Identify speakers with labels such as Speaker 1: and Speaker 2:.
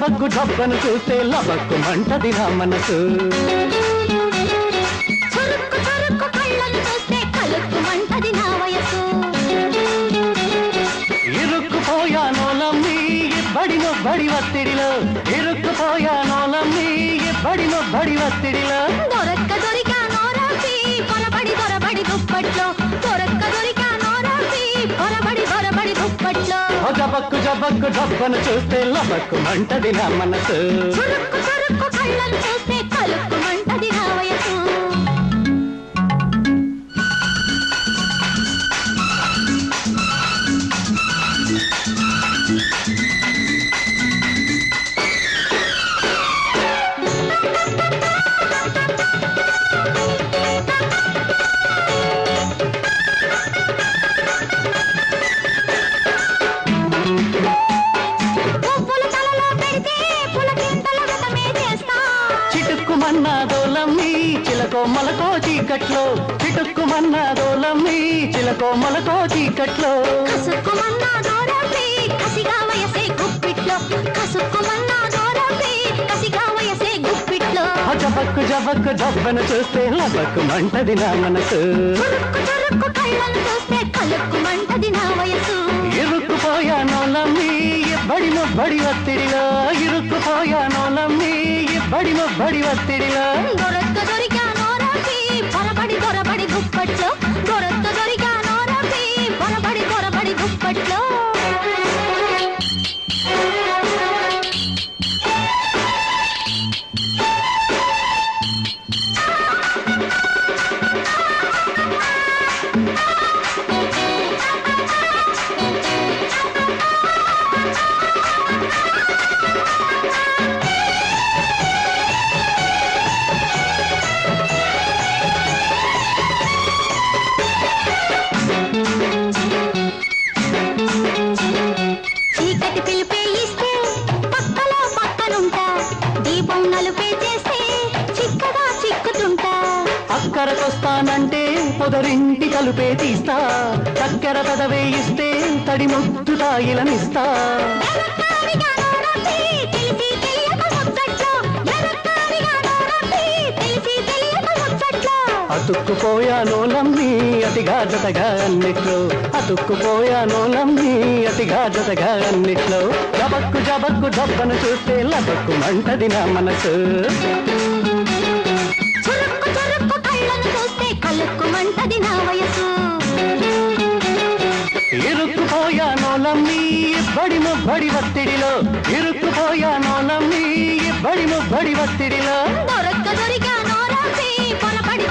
Speaker 1: జబక్కు జబ్బను చూస్తే లబక్కు మంటది నా మనసు
Speaker 2: చురుక్కు చురుక్కు కళ్ళను చూస్తే కలుక్కు మంటది నా వయసు
Speaker 1: ఇరుక్కుపోయానోలమ్మి బడి ఒత్తిడిలో ఇరుక్కుపోయానోలమ్మి బడి ఒత్తిడిలో
Speaker 2: దొరికానోరాసి పొరబడి దుప్పట్లో దొరికానోరాసి పొరబడి దుప్పట్లో
Speaker 1: జబక్కు జబక్కు జబ్బను చూస్తే లబక్కు మంటది నా మనసు
Speaker 2: చురుక్కు చురుక్కు కళ్ళను చూస్తే కలుక్కు మంటది నా వయసు
Speaker 1: చిటుక్కుమన్నాదోలమ్మి చిలకోమలకో చీకట్లో చిటుక్కుమన్నాదోలమ్మి చిలకోమలకో చీకట్లో
Speaker 2: కసుక్కుమన్నాదోరపి కసిగా వయసే గుప్పిట్లో కసుక్కుమన్నాదోరపి కసిగా వయసే గుప్పిట్లో
Speaker 1: జబక్కు జబక్కు జబ్బను చూస్తే లబక్కు మంటది నా మనసు
Speaker 2: చురుక్కు చురుక్కు కళ్ళను చూస్తే కలుక్కు మంటది నా వయసు
Speaker 1: ఇరుక్కుపోయానోలమ్మి బడి ఒత్తిడిలో ఇరుక్కుపోయానోలమ్మి బడి ఒత్తిడిలో
Speaker 2: దొరికానోరాసి పొరబడి దుప్పట్లో దొరికానోరాసి పొరబడి దుప్పట్లో చీకటి పిలిపే ఇస్తే పక్కనుంటా దీపం నలుపే చేస్తే చిక్కగా చిక్కుతుంటా
Speaker 1: అక్కరకొస్తానంటే పొదరింటి కలుపే తీస్తా చక్కెర పెదవే ఇస్తే తడి ముద్దు తాయిలనిస్తా అతుక్కుపోయానోలమ్మి అతిగా జతగా అన్నిట్లో అతుక్కుపోయానోలమ్మి అతిగా జతగా అన్నిట్లో జబక్కు జబక్కు జబ్బను చూస్తే లబక్కు మంటది నా మనసు
Speaker 2: చురుక్కు చురుక్కు కళ్ళను చూస్తే కలుక్కు మంటది నా వయసు
Speaker 1: ఇరుక్కుపోయానోలమ్మి బడి ఒత్తిడిలో ఇరుక్కుపోయానోలమ్మి బడి ఒత్తిడిలో
Speaker 2: దొరికానోరాసి పొరబడి